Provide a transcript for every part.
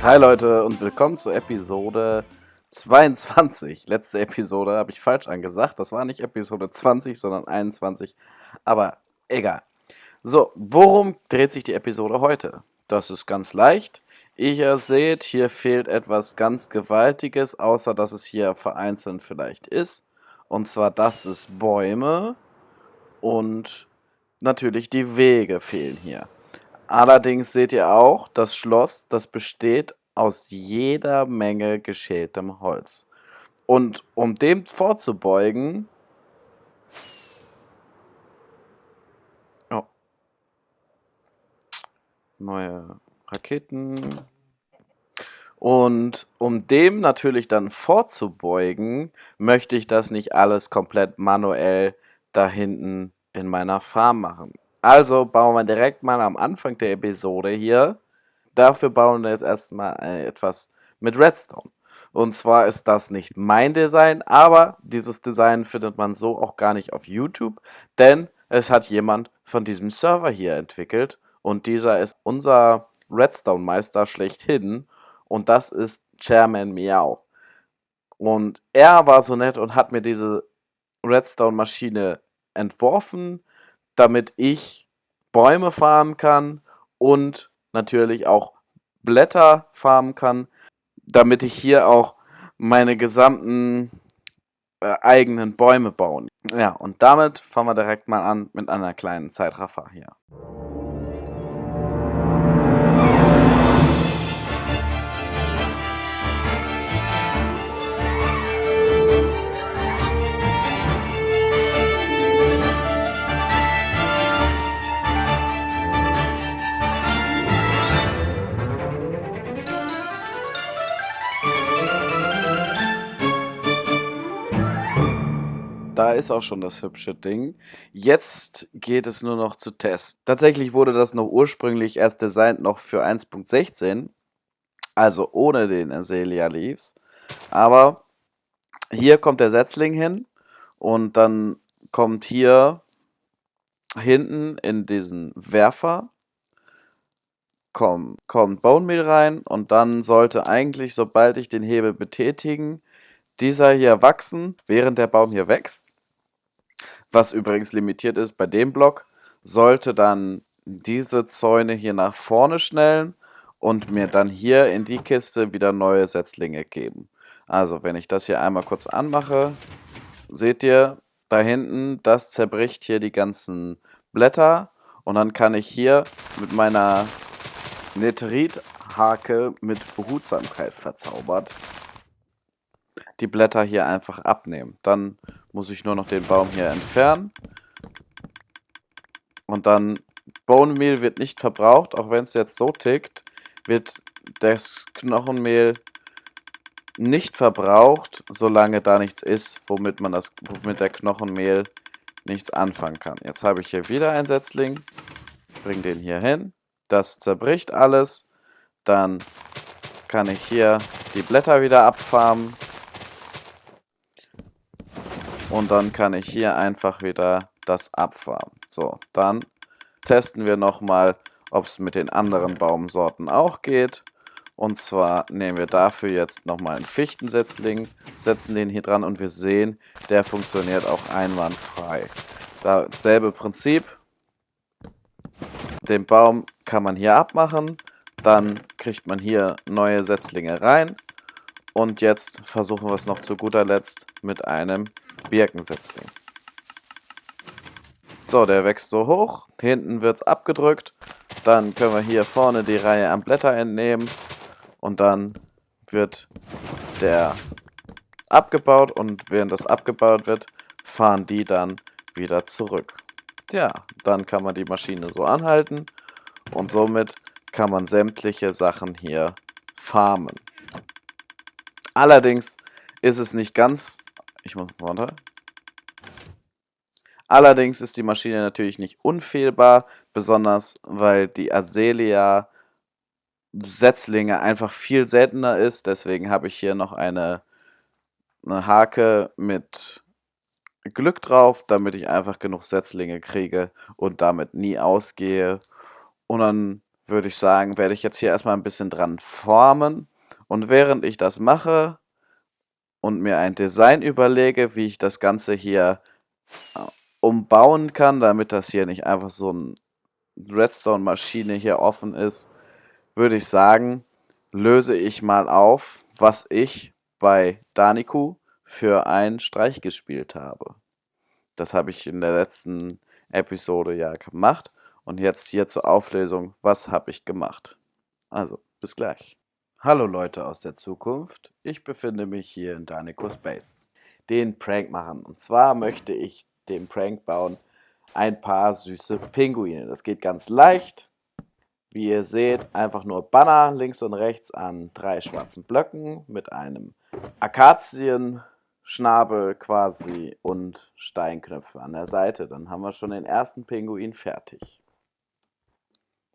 Hi Leute und willkommen zur Episode 22. Letzte Episode habe ich falsch angesagt. Das war nicht Episode 20, sondern 21. Aber egal. So, worum dreht sich die Episode heute? Das ist ganz leicht. Ihr seht, hier fehlt etwas ganz Gewaltiges, außer dass es hier vereinzelt vielleicht ist. Und zwar, dass es Bäume und natürlich die Wege fehlen hier. Allerdings seht ihr auch, das Schloss, das besteht aus jeder Menge geschältem Holz. Und um dem vorzubeugen... Oh, neue Raketen. Und um dem natürlich dann vorzubeugen, möchte ich das nicht alles komplett manuell da hinten in meiner Farm machen. Also bauen wir direkt mal am Anfang der Episode hier. Dafür bauen wir jetzt erstmal etwas mit Redstone. Und zwar ist das nicht mein Design, aber dieses Design findet man so auch gar nicht auf YouTube, denn es hat jemand von diesem Server hier entwickelt und dieser ist unser Redstone-Meister schlechthin und das ist Chairman Meow. Und er war so nett und hat mir diese Redstone-Maschine entworfen, damit ich Bäume farmen kann und natürlich auch Blätter farmen kann, damit ich hier auch meine gesamten eigenen Bäume bauen. Ja, und damit fangen wir direkt mal an mit einer kleinen Zeitraffer hier. Da ist auch schon das hübsche Ding. Jetzt geht es nur noch zu testen. Tatsächlich wurde das noch ursprünglich erst designt noch für 1.16, also ohne den Azalea Leaves. Aber hier kommt der Setzling hin und dann kommt hier hinten in diesen Werfer kommt Bone Meal rein und dann sollte eigentlich, sobald ich den Hebel betätigen, dieser hier wachsen, während der Baum hier wächst. Was übrigens limitiert ist bei dem Block, sollte dann diese Zäune hier nach vorne schnellen und mir dann hier in die Kiste wieder neue Setzlinge geben. Also wenn ich das hier einmal kurz anmache, seht ihr da hinten, das zerbricht hier die ganzen Blätter und dann kann ich hier mit meiner Netherite-Hake mit Behutsamkeit verzaubert die Blätter hier einfach abnehmen. Dann muss ich nur noch den Baum hier entfernen. Und dann, Bone Meal wird nicht verbraucht, auch wenn es jetzt so tickt, wird das Knochenmehl nicht verbraucht, solange da nichts ist, womit der Knochenmehl nichts anfangen kann. Jetzt habe ich hier wieder einen Setzling, bringe den hier hin, das zerbricht alles, dann kann ich hier die Blätter wieder abfarmen. Und dann kann ich hier einfach wieder das abfarmen. So, dann testen wir nochmal, ob es mit den anderen Baumsorten auch geht. Und zwar nehmen wir dafür jetzt nochmal einen Fichtensetzling, setzen den hier dran und wir sehen, der funktioniert auch einwandfrei. Dasselbe Prinzip. Den Baum kann man hier abmachen, dann kriegt man hier neue Setzlinge rein. Und jetzt versuchen wir es noch zu guter Letzt mit einem Birkensetzling. So, der wächst so hoch, hinten wird es abgedrückt, dann können wir hier vorne die Reihe an Blätter entnehmen und dann wird der abgebaut und während das abgebaut wird, fahren die dann wieder zurück. Ja, dann kann man die Maschine so anhalten und somit kann man sämtliche Sachen hier farmen. Allerdings ist es nicht ganz... Allerdings ist die Maschine natürlich nicht unfehlbar, besonders weil die Azalea Setzlinge einfach viel seltener ist. Deswegen habe ich hier noch eine Hake mit Glück drauf, damit ich einfach genug Setzlinge kriege und damit nie ausgehe. Und dann würde ich sagen, werde ich jetzt hier erstmal ein bisschen dran formen. Und während ich das mache und mir ein Design überlege, wie ich das Ganze hier umbauen kann, damit das hier nicht einfach so eine Redstone-Maschine hier offen ist, würde ich sagen, löse ich mal auf, was ich bei Daniku für einen Streich gespielt habe. Das habe ich in der letzten Episode ja gemacht. Und jetzt hier zur Auflösung, was habe ich gemacht? Also, bis gleich. Hallo Leute aus der Zukunft, ich befinde mich hier in Danico Space. Den Prank machen. Und zwar möchte ich den Prank bauen, ein paar süße Pinguine. Das geht ganz leicht. Wie ihr seht, einfach nur Banner links und rechts an 3 schwarzen Blöcken mit einem Akazienschnabel quasi und Steinknöpfe an der Seite. Dann haben wir schon den ersten Pinguin fertig.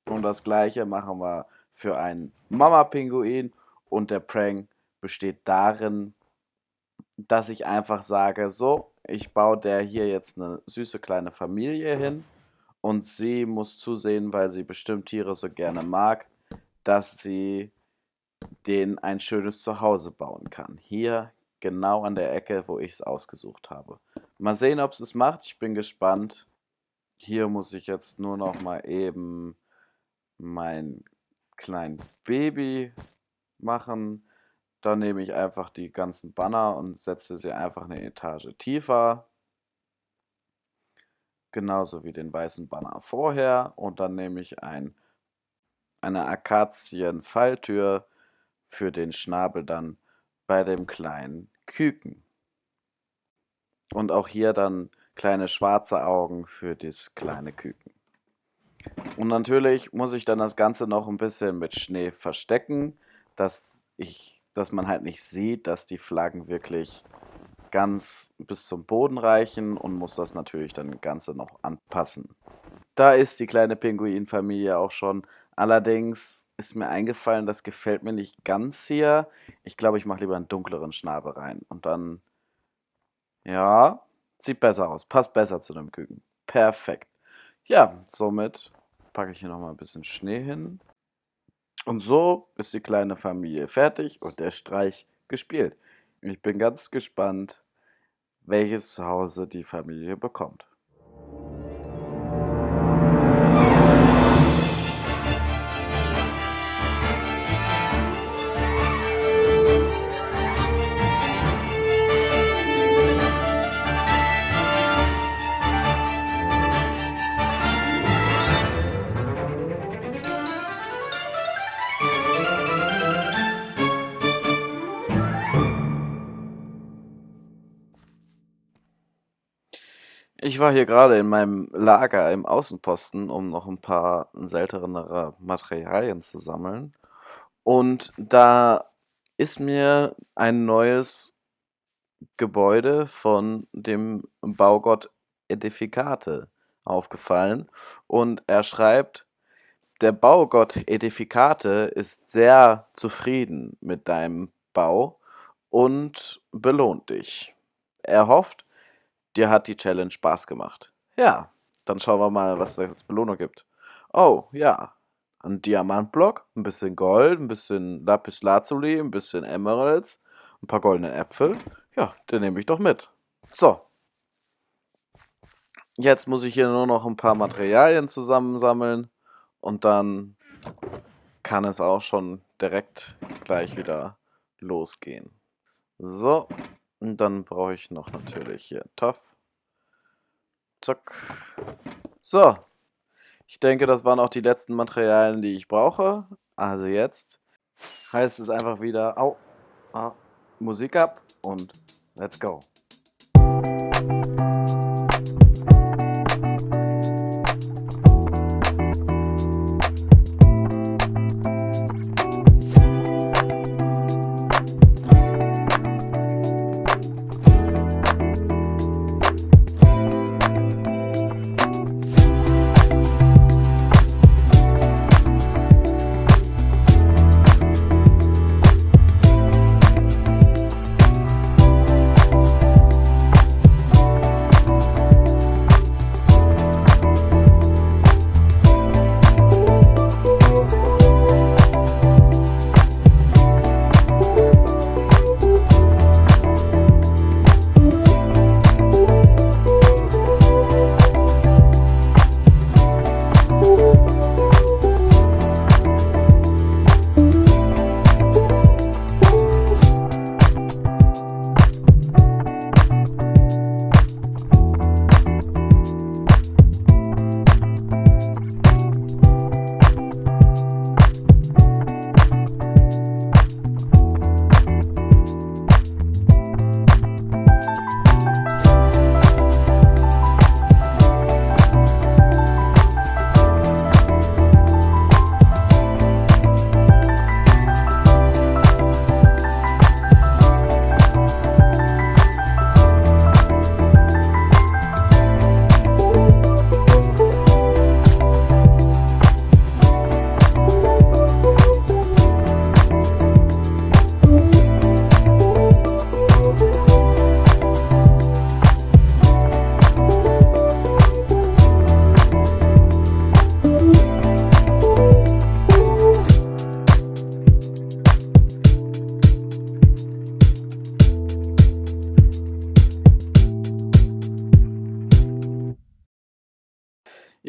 Und das gleiche machen wir für einen Mama-Pinguin und der Prank besteht darin, dass ich einfach sage, so, ich baue der hier jetzt eine süße kleine Familie hin und sie muss zusehen, weil sie bestimmt Tiere so gerne mag, dass sie denen ein schönes Zuhause bauen kann. Hier genau an der Ecke, wo ich es ausgesucht habe. Mal sehen, ob es macht. Ich bin gespannt. Hier muss ich jetzt nur noch mal eben mein kleinen Baby machen. Dann nehme ich einfach die ganzen Banner und setze sie einfach eine Etage tiefer. Genauso wie den weißen Banner vorher. Und dann nehme ich eine Akazien-Falltür für den Schnabel dann bei dem kleinen Küken. Und auch hier dann kleine schwarze Augen für das kleine Küken. Und natürlich muss ich dann das Ganze noch ein bisschen mit Schnee verstecken, dass man halt nicht sieht, dass die Flaggen wirklich ganz bis zum Boden reichen und muss das natürlich dann das Ganze noch anpassen. Da ist die kleine Pinguinfamilie auch schon. Allerdings ist mir eingefallen, das gefällt mir nicht ganz hier. Ich glaube, ich mache lieber einen dunkleren Schnabel rein. Und dann, ja, sieht besser aus. Passt besser zu dem Küken. Perfekt. Ja, somit packe ich hier nochmal ein bisschen Schnee hin. Und so ist die kleine Familie fertig und der Streich gespielt. Ich bin ganz gespannt, welches Zuhause die Familie bekommt. Ich war hier gerade in meinem Lager im Außenposten, um noch ein paar seltenere Materialien zu sammeln. Und da ist mir ein neues Gebäude von dem Baugott Edificate aufgefallen. Und er schreibt, der Baugott Edificate ist sehr zufrieden mit deinem Bau und belohnt dich. Er hofft, dir hat die Challenge Spaß gemacht. Ja, dann schauen wir mal, was es als Belohnung gibt. Oh, ja. Ein Diamantblock, ein bisschen Gold, ein bisschen Lapislazuli, ein bisschen Emeralds, ein paar goldene Äpfel. Ja, den nehme ich doch mit. So. Jetzt muss ich hier nur noch ein paar Materialien zusammensammeln und dann kann es auch schon direkt gleich wieder losgehen. So. Und dann brauche ich noch natürlich hier Topf. Zack. So. Ich denke, das waren auch die letzten Materialien, die ich brauche. Also jetzt heißt es einfach wieder Musik ab und let's go.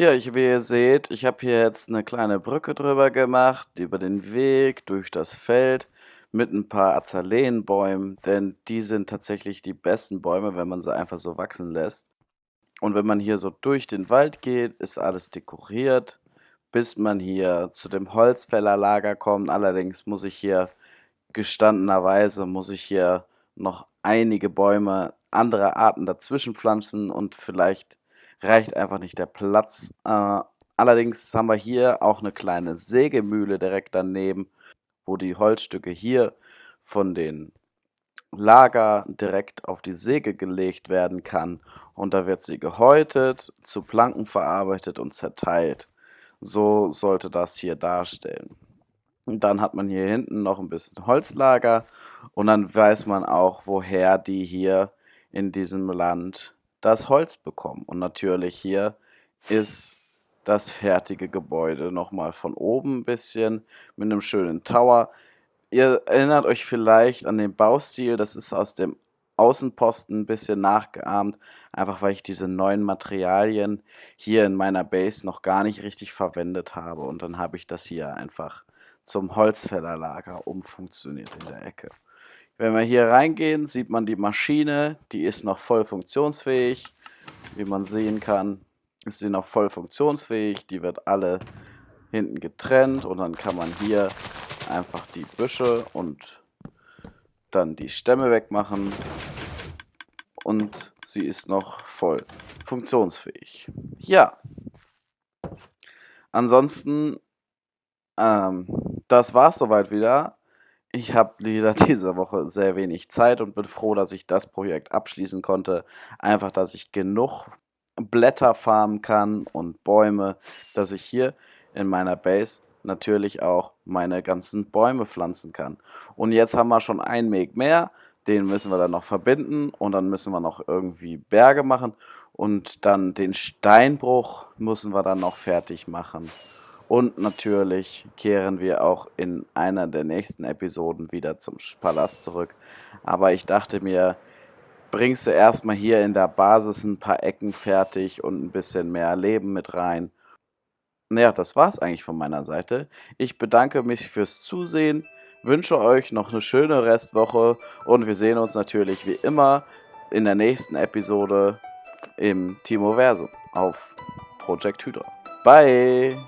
Wie ihr seht, ich habe hier jetzt eine kleine Brücke drüber gemacht, über den Weg, durch das Feld mit ein paar Azalenbäumen, denn die sind tatsächlich die besten Bäume, wenn man sie einfach so wachsen lässt. Und wenn man hier so durch den Wald geht, ist alles dekoriert, bis man hier zu dem Holzfällerlager kommt. Allerdings muss ich hier noch einige Bäume anderer Arten dazwischen pflanzen und vielleicht reicht einfach nicht der Platz. Allerdings haben wir hier auch eine kleine Sägemühle direkt daneben, wo die Holzstücke hier von den Lager direkt auf die Säge gelegt werden kann und da wird sie gehäutet, zu Planken verarbeitet und zerteilt. So sollte das hier darstellen. Und dann hat man hier hinten noch ein bisschen Holzlager und dann weiß man auch, woher die hier in diesem Land das Holz bekommen. Und natürlich hier ist das fertige Gebäude nochmal von oben ein bisschen mit einem schönen Tower. Ihr erinnert euch vielleicht an den Baustil, das ist aus dem Außenposten ein bisschen nachgeahmt, einfach weil ich diese neuen Materialien hier in meiner Base noch gar nicht richtig verwendet habe und dann habe ich das hier einfach zum Holzfällerlager umfunktioniert in der Ecke. Wenn wir hier reingehen, sieht man die Maschine, die ist noch voll funktionsfähig. Wie man sehen kann, ist sie noch voll funktionsfähig, die wird alle hinten getrennt und dann kann man hier einfach die Büsche und dann die Stämme wegmachen und sie ist noch voll funktionsfähig. Ja, ansonsten, das war's soweit wieder. Ich habe wieder diese Woche sehr wenig Zeit und bin froh, dass ich das Projekt abschließen konnte. Einfach, dass ich genug Blätter farmen kann und Bäume, dass ich hier in meiner Base natürlich auch meine ganzen Bäume pflanzen kann. Und jetzt haben wir schon einen Weg mehr, den müssen wir dann noch verbinden und dann müssen wir noch irgendwie Berge machen und dann den Steinbruch müssen wir dann noch fertig machen. Und natürlich kehren wir auch in einer der nächsten Episoden wieder zum Palast zurück. Aber ich dachte mir, bringst du erstmal hier in der Basis ein paar Ecken fertig und ein bisschen mehr Leben mit rein. Naja, das war's eigentlich von meiner Seite. Ich bedanke mich fürs Zusehen, wünsche euch noch eine schöne Restwoche und wir sehen uns natürlich wie immer in der nächsten Episode im Timoversum auf Project Hydra. Bye!